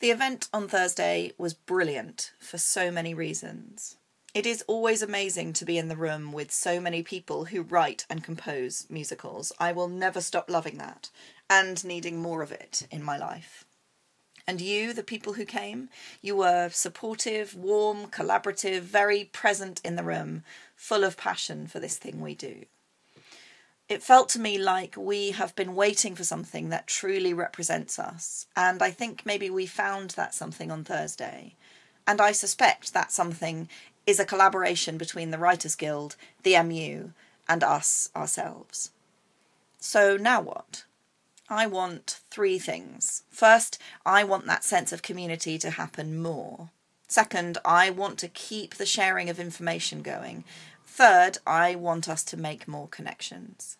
The event on Thursday was brilliant for so many reasons. It is always amazing to be in the room with so many people who write and compose musicals. I will never stop loving that and needing more of it in my life. And you, the people who came, you were supportive, warm, collaborative, very present in the room, full of passion for this thing we do. It felt to me like we have been waiting for something that truly represents us, and I think maybe we found that something on Thursday. And I suspect that something is a collaboration between the Writers Guild, the MU, and us ourselves. So now what? I want 3 things. First, I want that sense of community to happen more. Second, I want to keep the sharing of information going. Third, I want us to make more connections.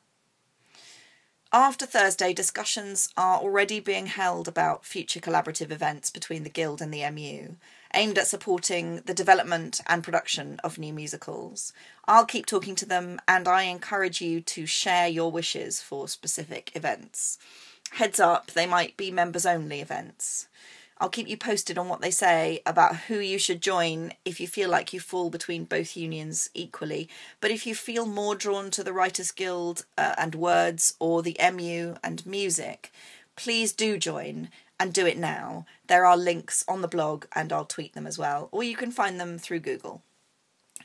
After Thursday, discussions are already being held about future collaborative events between the Guild and the MU, aimed at supporting the development and production of new musicals. I'll keep talking to them, and I encourage you to share your wishes for specific events. Heads up, they might be members-only events. I'll keep you posted on what they say about who you should join if you feel like you fall between both unions equally. But if you feel more drawn to the Writers Guild and words, or the MU and music, please do join, and do it now. There are links on the blog, and I'll tweet them as well, or you can find them through Google.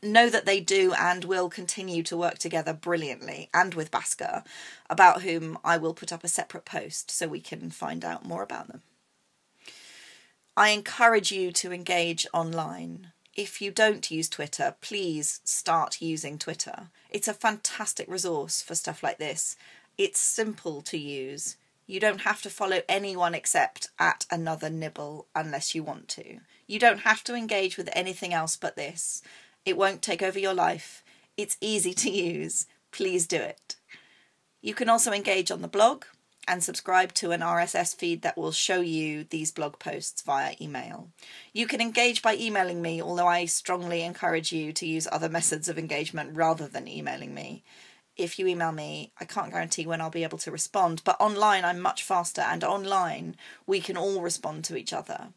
Know that they do and will continue to work together brilliantly, and with Basker, about whom I will put up a separate post so we can find out more about them. I encourage you to engage online. If you don't use Twitter, please start using Twitter. It's a fantastic resource for stuff like this. It's simple to use. You don't have to follow anyone except @AnotherNibble unless you want to. You don't have to engage with anything else but this. It won't take over your life. It's easy to use. Please do it. You can also engage on the blog and subscribe to an RSS feed that will show you these blog posts via email. You can engage by emailing me, although I strongly encourage you to use other methods of engagement rather than emailing me. If you email me, I can't guarantee when I'll be able to respond, but online I'm much faster, and online we can all respond to each other.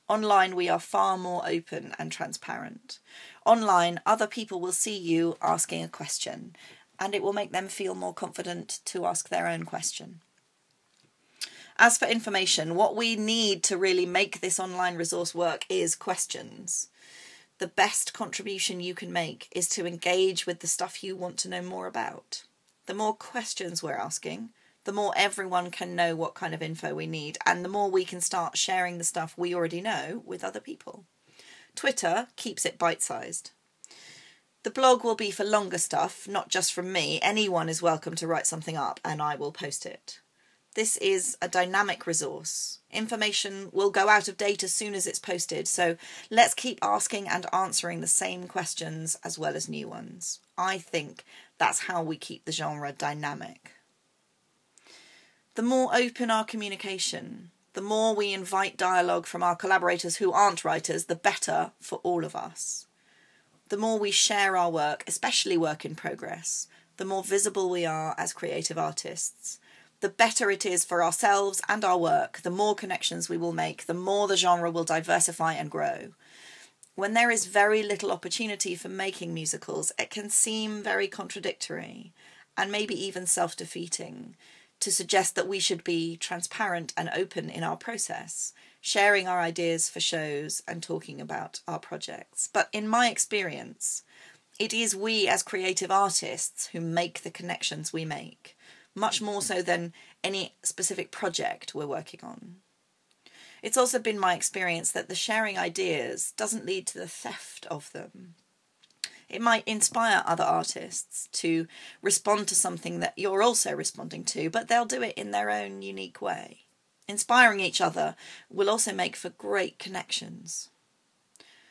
Online we are far more open and transparent. Online, other people will see you asking a question, and it will make them feel more confident to ask their own question. As for information, what we need to really make this online resource work is questions. The best contribution you can make is to engage with the stuff you want to know more about. The more questions we're asking, the more everyone can know what kind of info we need, and the more we can start sharing the stuff we already know with other people. Twitter keeps it bite-sized. The blog will be for longer stuff, not just from me. Anyone is welcome to write something up, and I will post it. This is a dynamic resource. Information will go out of date as soon as it's posted, so let's keep asking and answering the same questions as well as new ones. I think that's how we keep the genre dynamic. The more open our communication, the more we invite dialogue from our collaborators who aren't writers, the better for all of us. The more we share our work, especially work in progress, the more visible we are as creative artists. The better it is for ourselves and our work, the more connections we will make, the more the genre will diversify and grow. When there is very little opportunity for making musicals, it can seem very contradictory and maybe even self-defeating to suggest that we should be transparent and open in our process, sharing our ideas for shows and talking about our projects. But in my experience, it is we as creative artists who make the connections we make, much more so than any specific project we're working on. It's also been my experience that the sharing ideas doesn't lead to the theft of them. It might inspire other artists to respond to something that you're also responding to, but they'll do it in their own unique way. Inspiring each other will also make for great connections.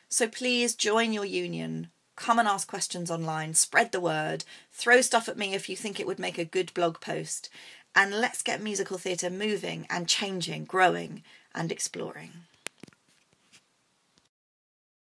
So please join your union. Come and ask questions online, spread the word, throw stuff at me if you think it would make a good blog post, and let's get musical theatre moving and changing, growing and exploring.